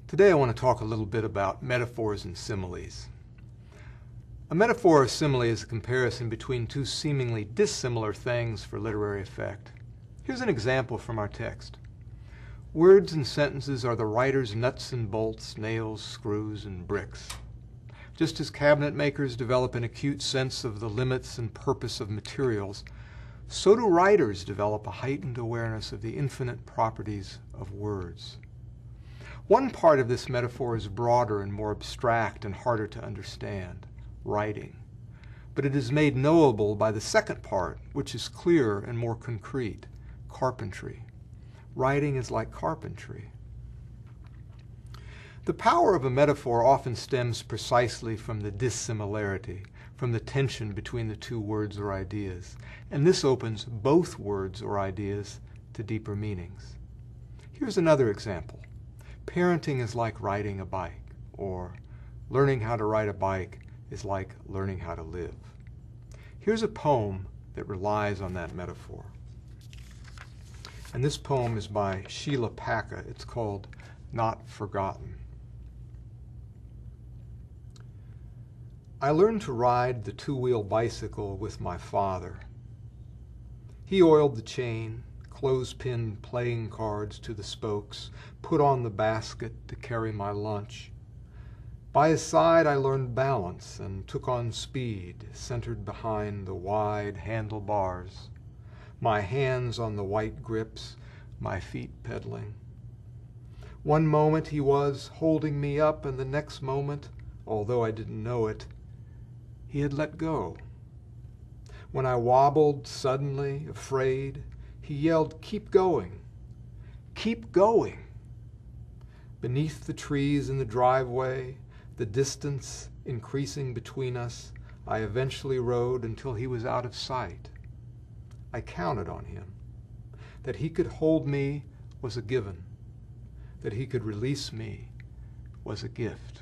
Today I want to talk a little bit about metaphors and similes. A metaphor or simile is a comparison between two seemingly dissimilar things for literary effect. Here's an example from our text. Words and sentences are the writer's nuts and bolts, nails, screws, and bricks. Just as cabinet makers develop an acute sense of the limits and purpose of materials, so do writers develop a heightened awareness of the infinite properties of words. One part of this metaphor is broader and more abstract and harder to understand, writing. But it is made knowable by the second part, which is clearer and more concrete, carpentry. Writing is like carpentry. The power of a metaphor often stems precisely from the dissimilarity, from the tension between the two words or ideas, and this opens both words or ideas to deeper meanings. Here's another example. Parenting is like riding a bike, or learning how to ride a bike is like learning how to live. Here's a poem that relies on that metaphor. And this poem is by Sheila Paca. It's called Not Forgotten. I learned to ride the two-wheel bicycle with my father. He oiled the chain, clothespin playing cards to the spokes, put on the basket to carry my lunch. By his side I learned balance and took on speed, centered behind the wide handlebars, my hands on the white grips, my feet pedaling. One moment he was holding me up, and the next moment, although I didn't know it, he had let go. When I wobbled suddenly, afraid, he yelled, "Keep going! Keep going!" Beneath the trees in the driveway, the distance increasing between us, I eventually rode until he was out of sight. I counted on him. That he could hold me was a given. That he could release me was a gift.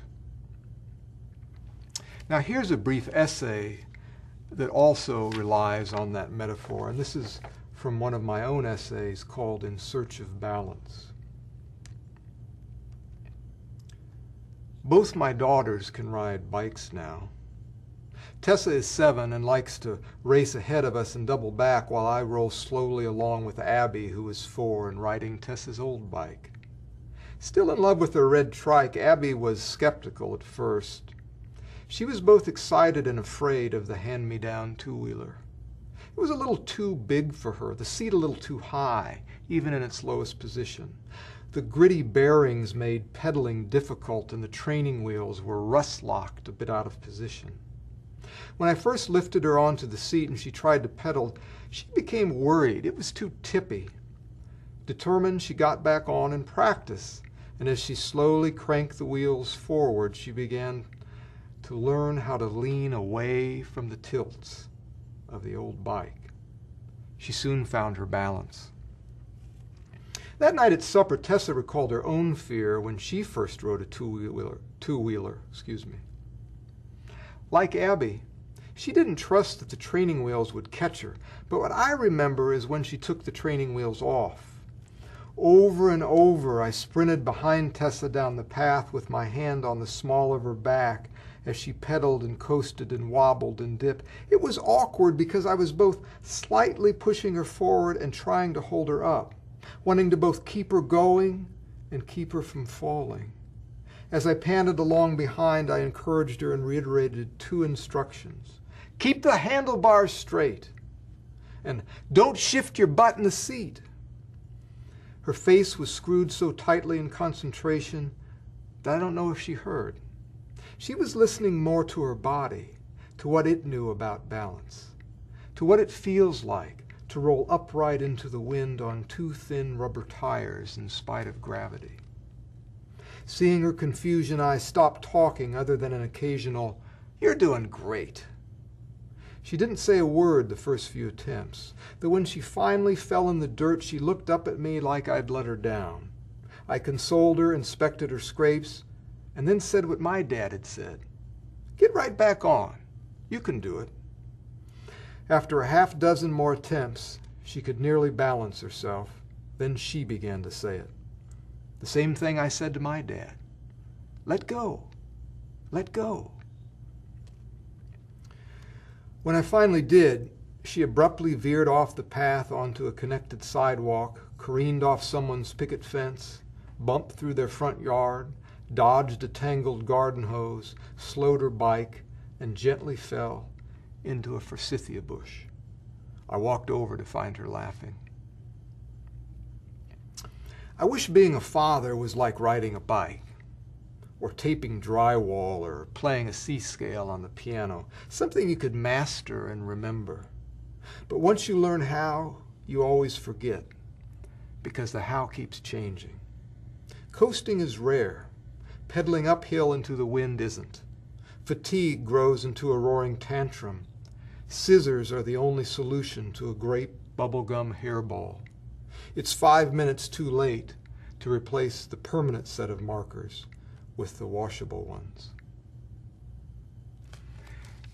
Now here's a brief essay that also relies on that metaphor, and this is from one of my own essays called In Search of Balance. Both my daughters can ride bikes now. Tessa is 7 and likes to race ahead of us and double back while I roll slowly along with Abby, who is 4 and riding Tessa's old bike. Still in love with her red trike, Abby was skeptical at first. She was both excited and afraid of the hand-me-down two-wheeler. It was a little too big for her, the seat a little too high, even in its lowest position. The gritty bearings made pedaling difficult, and the training wheels were rust-locked, a bit out of position. When I first lifted her onto the seat and she tried to pedal, she became worried. It was too tippy. Determined, she got back on and practiced, and as she slowly cranked the wheels forward, she began to learn how to lean away from the tilts of the old bike. She soon found her balance. That night at supper, Tessa recalled her own fear when she first rode a two-wheeler. Like Abby, she didn't trust that the training wheels would catch her, but what I remember is when she took the training wheels off. Over and over, I sprinted behind Tessa down the path with my hand on the small of her back as she pedaled and coasted and wobbled and dipped. It was awkward because I was both slightly pushing her forward and trying to hold her up, wanting to both keep her going and keep her from falling. As I panted along behind, I encouraged her and reiterated 2 instructions. Keep the handlebars straight, and don't shift your butt in the seat. Her face was screwed so tightly in concentration that I don't know if she heard. She was listening more to her body, to what it knew about balance, to what it feels like to roll upright into the wind on 2 thin rubber tires in spite of gravity. Seeing her confusion, I stopped talking other than an occasional, "You're doing great." She didn't say a word the first few attempts, though when she finally fell in the dirt, she looked up at me like I'd let her down. I consoled her, inspected her scrapes, and then said what my dad had said. "Get right back on. You can do it." After a half-dozen more attempts, she could nearly balance herself. Then she began to say it. The same thing I said to my dad. Let go. Let go. When I finally did, she abruptly veered off the path onto a connected sidewalk, careened off someone's picket fence, bumped through their front yard, dodged a tangled garden hose, slowed her bike, and gently fell into a forsythia bush. I walked over to find her laughing. I wish being a father was like riding a bike, or taping drywall, or playing a C scale on the piano, something you could master and remember. But once you learn how, you always forget, because the how keeps changing. Coasting is rare. Pedaling uphill into the wind isn't. Fatigue grows into a roaring tantrum. Scissors are the only solution to a grape bubblegum hairball. It's 5 minutes too late to replace the permanent set of markers with the washable ones.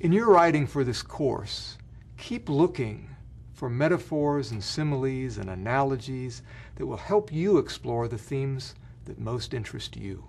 In your writing for this course, keep looking for metaphors and similes and analogies that will help you explore the themes that most interest you.